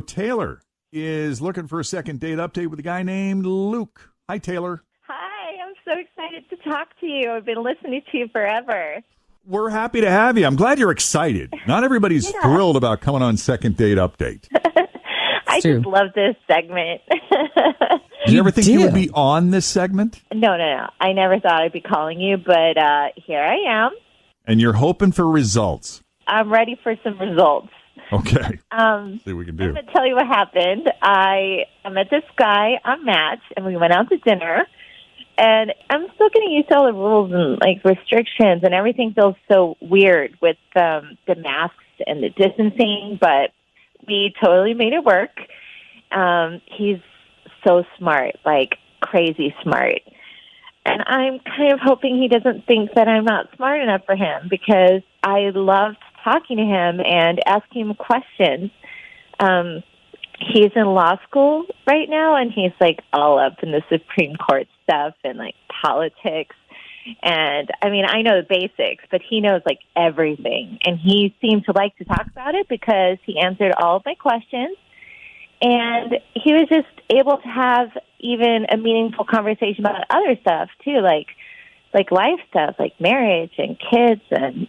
Taylor is looking for a second date update with a guy named Luke. Hi, Taylor. Hi, I'm so excited to talk to you. I've been listening to you forever. We're happy to have you. I'm glad you're excited. Not everybody's thrilled about coming on Second Date Update. I just love this segment. Did you ever think you would be on this segment? No. I never thought I'd be calling you, but here I am. And you're hoping for results. I'm ready for some results. Okay. See what we can do. I'm going to tell you what happened. I met this guy on Match, and we went out to dinner. And I'm still getting used to all the rules and like restrictions, and everything feels so weird with the masks and the distancing. But we totally made it work. He's so smart, like crazy smart. And I'm kind of hoping he doesn't think that I'm not smart enough for him, because I loved talking to him and asking him questions. He's in law school right now, and he's like all up in the Supreme Court stuff and like politics. And I mean, I know the basics, but he knows like everything. And he seemed to like to talk about it because he answered all of my questions. And he was just able to have even a meaningful conversation about other stuff too, like life stuff, like marriage and kids and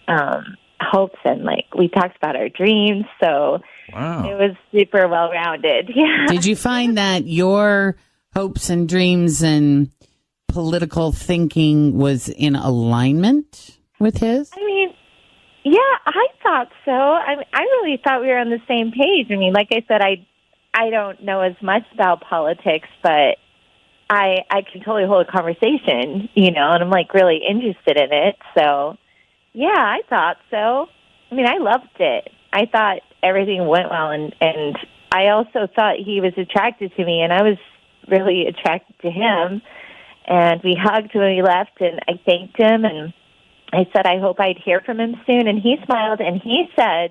hopes, and like we talked about our dreams. So wow. It was super well-rounded. Yeah. Did you find that your hopes and dreams and political thinking was in alignment with his? I mean, yeah, I thought so. I really thought we were on the same page. I mean, like I said, I don't know as much about politics, but I can totally hold a conversation, and I'm like really interested in it. So, yeah, I thought so. I mean, I loved it. I thought everything went well, and I also thought he was attracted to me, and I was really attracted to him. And we hugged when we left, and I thanked him, and I said I hope I'd hear from him soon, and he smiled, and he said,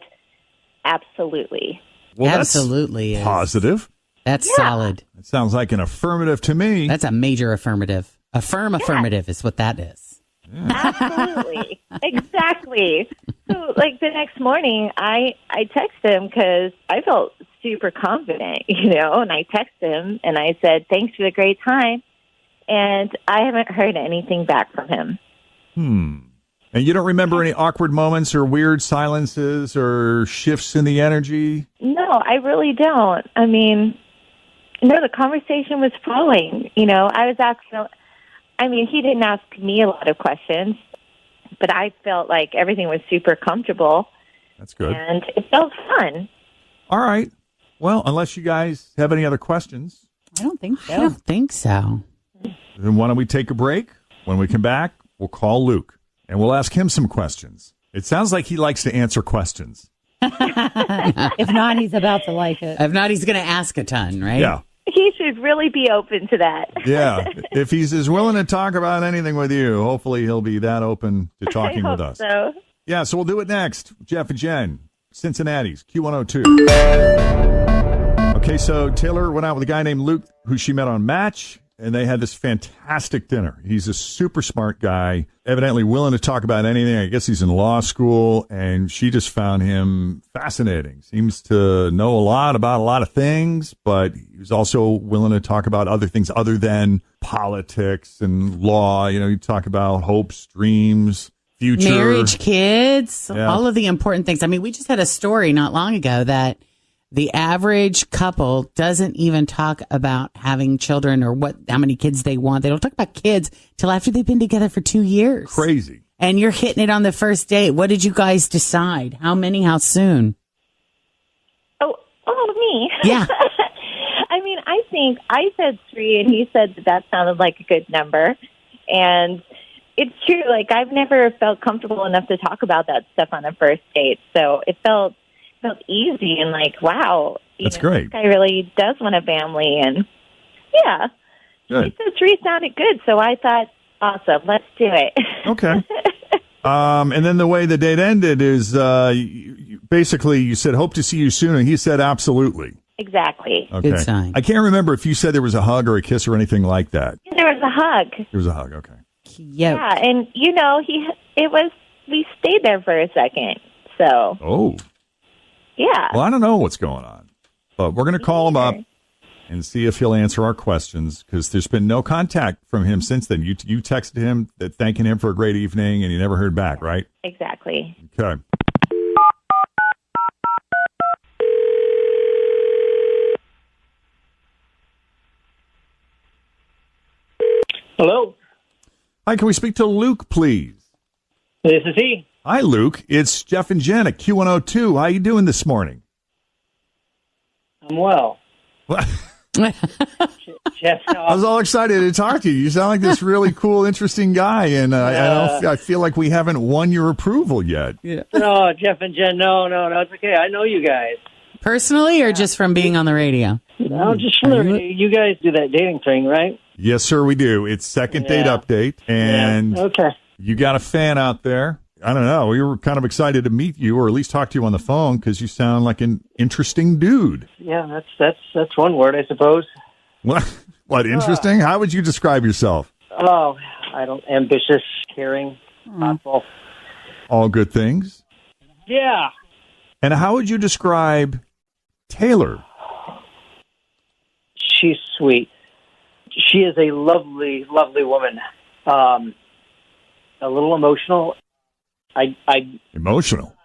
absolutely. Well, absolutely. That's positive. That's solid. That sounds like an affirmative to me. That's a major affirmative. Affirmative is what that is. Yeah. Absolutely. Exactly. So, like, the next morning, I texted him because I felt super confident, and I texted him, and I said, thanks for the great time. And I haven't heard anything back from him. And you don't remember any awkward moments or weird silences or shifts in the energy? No, I really don't. I mean, no, the conversation was flowing. I was asking, he didn't ask me a lot of questions, but I felt like everything was super comfortable. That's good. And it felt fun. All right. Well, unless you guys have any other questions. I don't think so. Then why don't we take a break? When we come back, we'll call Luke, and we'll ask him some questions. It sounds like he likes to answer questions. If not, he's about to like it. If not, he's going to ask a ton, right? Yeah. He should really be open to that. Yeah. If he's as willing to talk about anything with you, hopefully he'll be that open to talking with us. So. Yeah, so we'll do it next. Jeff and Jen, Cincinnati's Q102. Okay, so Taylor went out with a guy named Luke, who she met on Match. And they had this fantastic dinner. He's a super smart guy, evidently willing to talk about anything. I guess he's in law school, and she just found him fascinating. Seems to know a lot about a lot of things, but he's also willing to talk about other things other than politics and law. You talk about hopes, dreams, future. Marriage, kids, all of the important things. I mean, we just had a story not long ago that the average couple doesn't even talk about having children or how many kids they want. They don't talk about kids till after they've been together for 2 years. Crazy. And you're hitting it on the first date. What did you guys decide? How many? How soon? Oh, me. Yeah. I mean, I think I said 3, and he said that sounded like a good number. And it's true. Like, I've never felt comfortable enough to talk about that stuff on a first date. So it felt easy and like, wow, that's great. This guy really does want a family. And yeah, good. He said 3 sounded good. So I thought, awesome, let's do it. Okay. And then the way the date ended is basically you said, hope to see you soon. And he said, absolutely. Exactly. Okay. Good sign. I can't remember if you said there was a hug or a kiss or anything like that. There was a hug. There was a hug. Okay. Yeah. And we stayed there for a second. So. Oh. Yeah. Well, I don't know what's going on. But we're going to call him up and see if he'll answer our questions, because there's been no contact from him since then. You texted him thanking him for a great evening, and you never heard back, right? Exactly. Okay. Hello. Hi, can we speak to Luke, please? This is he. Hi, Luke. It's Jeff and Jenn at Q102. How you doing this morning? I'm well. Jeff, I was all excited to talk to you. You sound like this really cool, interesting guy, and I feel like we haven't won your approval yet. Yeah. No, Jeff and Jen, no, it's okay. I know you guys. Personally, or just from being on the radio? No, just from you guys do that dating thing, right? Yes, sir, we do. It's second date update, and Okay. you got a fan out there. I don't know. We were kind of excited to meet you, or at least talk to you on the phone, because you sound like an interesting dude. Yeah, that's one word, I suppose. What interesting? How would you describe yourself? Oh, ambitious, caring, thoughtful. All good things. Yeah. And how would you describe Taylor? She's sweet. She is a lovely, lovely woman. A little emotional. Emotional.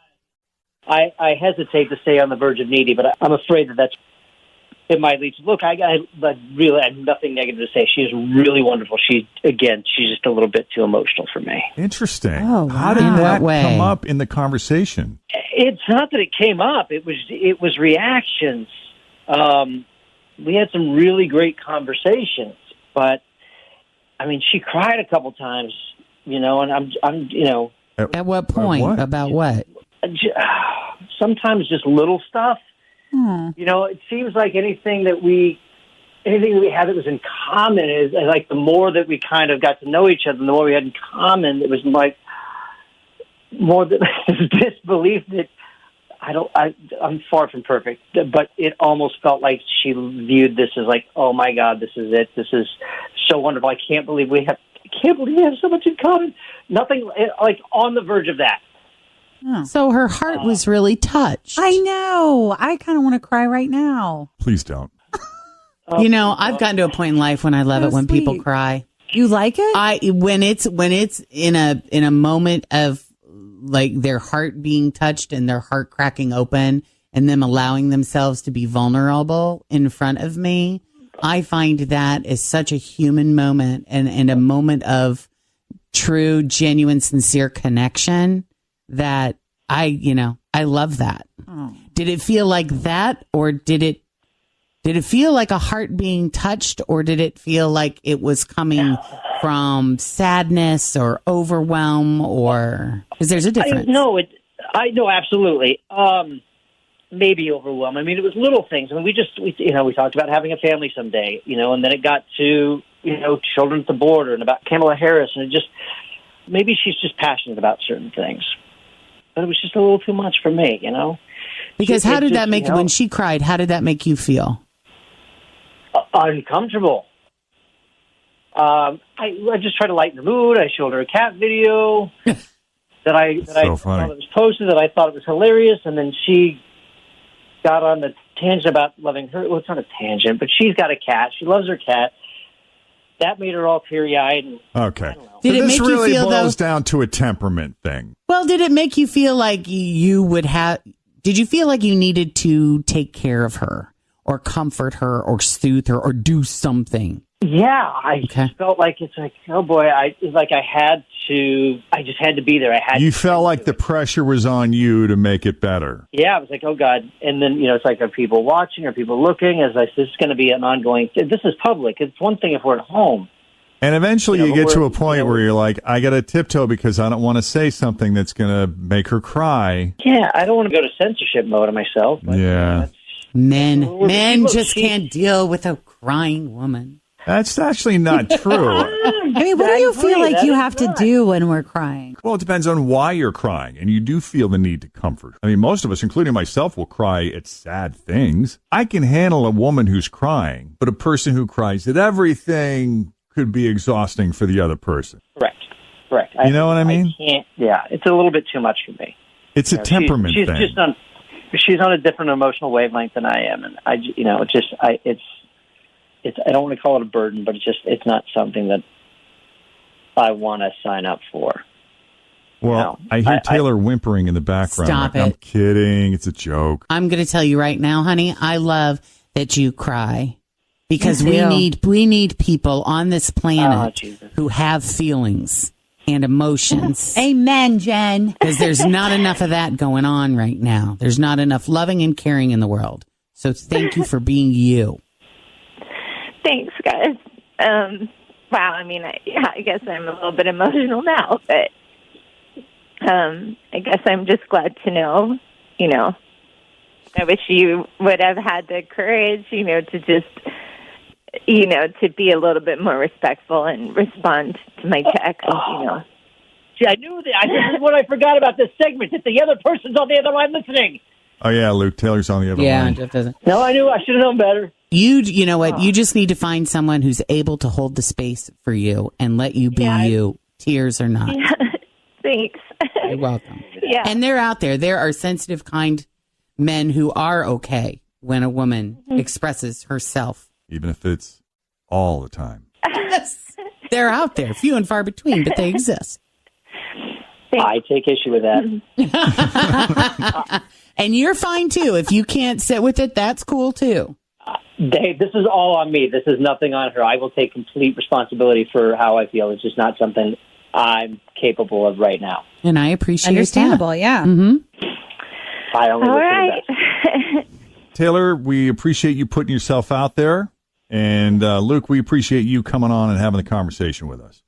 I hesitate to say on the verge of needy, but I'm afraid it might lead to. Look, I really have nothing negative to say. She's really wonderful. She's just a little bit too emotional for me. Interesting. Oh, how did wow. that In what way? come up in the conversation? It's not that it came up. It was reactions. We had some really great conversations, but I mean, she cried a couple times, and I'm At what point? What? About what? sometimes just little stuff. It seems like anything that we had that was in common is like the more that we kind of got to know each other, the more we had in common. It was like more than this belief that I'm far from perfect, but it almost felt like she viewed this as like, oh my God, this is it. This is so wonderful. I can't believe we have so much in common. Nothing like on the verge of that. So her heart was really touched. I know. I kind of want to cry right now. Please don't. I've gotten to a point in life when I love So it when people sweet. cry. You like it? When it's in a moment of like their heart being touched and their heart cracking open and them allowing themselves to be vulnerable in front of me, I find that is such a human moment and a moment of true, genuine, sincere connection that I love that. Oh. Did it feel like that, or did it feel like a heart being touched, or did it feel like it was coming from sadness or overwhelm, or because there's a difference? I know absolutely. Maybe overwhelm. I mean, it was little things. I mean, we talked about having a family someday, and then it got to children at the border and about Kamala Harris, and it just maybe she's just passionate about certain things. But it was just a little too much for me, Because how did that make when she cried? How did that make you feel? Uncomfortable. I just tried to lighten the mood. I showed her a cat video that I thought it was posted, that I thought it was hilarious, and then she got on the tangent about loving her. Well, it's not a tangent, but she's got a cat. She loves her cat. That made her all teary-eyed. Okay. Did it this make really you feel boils down to a temperament thing. Well, did it make you feel like you would have? Did you feel like you needed to take care of her, or comfort her, or soothe her, or do something? Yeah, I just felt like it's like, oh boy, I just had to be there. You felt like the pressure was on you to make it better. Yeah, I was like, oh God. And then, it's like, are people watching? Are people looking? As I said, this is going to be an ongoing, this is public. It's one thing if we're at home. And eventually you get to a point where you're like, I got to tiptoe because I don't want to say something that's going to make her cry. Yeah, I don't want to go to censorship mode on myself. But, yeah. Men just can't deal with a crying woman. That's actually not true. I mean, what do you feel like you have to do when we're crying? Well, it depends on why you're crying, and you do feel the need to comfort. I mean, most of us, including myself, will cry at sad things. I can handle a woman who's crying, but a person who cries at everything could be exhausting for the other person. Correct. You know what I mean? It's a little bit too much for me. It's a temperament she's thing. Just she's on a different emotional wavelength than I am, and I don't want to call it a burden, but it's not something that I want to sign up for. Well, I hear Taylor whimpering in the background. Stop it. I'm kidding. It's a joke. I'm going to tell you right now, honey, I love that you cry because Me too. we need people on this planet Jesus. who have feelings and emotions. Amen, Jen. Because there's not enough of that going on right now. There's not enough loving and caring in the world. So thank you for being you. Thanks, guys. Wow, I mean, I guess I'm a little bit emotional now, but I guess I'm just glad to know, I wish you would have had the courage, to just, to be a little bit more respectful and respond to my text, See, I knew that. This is what I forgot about this segment, that the other person's on the other line listening. Oh, yeah, Luke. Taylor's on the other line. Jeff doesn't. No, I knew. I should have known better. You know what? You just need to find someone who's able to hold the space for you and let you be you, tears or not. Yeah, thanks. You're welcome. Yeah. And they're out there. There are sensitive, kind men who are okay when a woman expresses herself. Even if it's all the time. They're out there, few and far between, but they exist. I take issue with that. And you're fine, too. If you can't sit with it, that's cool, too. Dave, this is all on me. This is nothing on her. I will take complete responsibility for how I feel. It's just not something I'm capable of right now. And I appreciate Understandable, that. yeah. Mm-hmm. I only All wish right. for the best. Taylor, we appreciate you putting yourself out there. And Luke, we appreciate you coming on and having the conversation with us.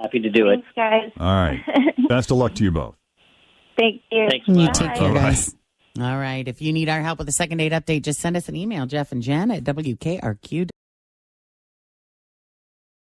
Happy to do it. Thanks, guys. All right. Best of luck to you both. Thank you. Thanks. You Bye. take care, Bye-bye. guys. All right. If you need our help with the second date update, just send us an email, Jeff and Jen at WKRQ.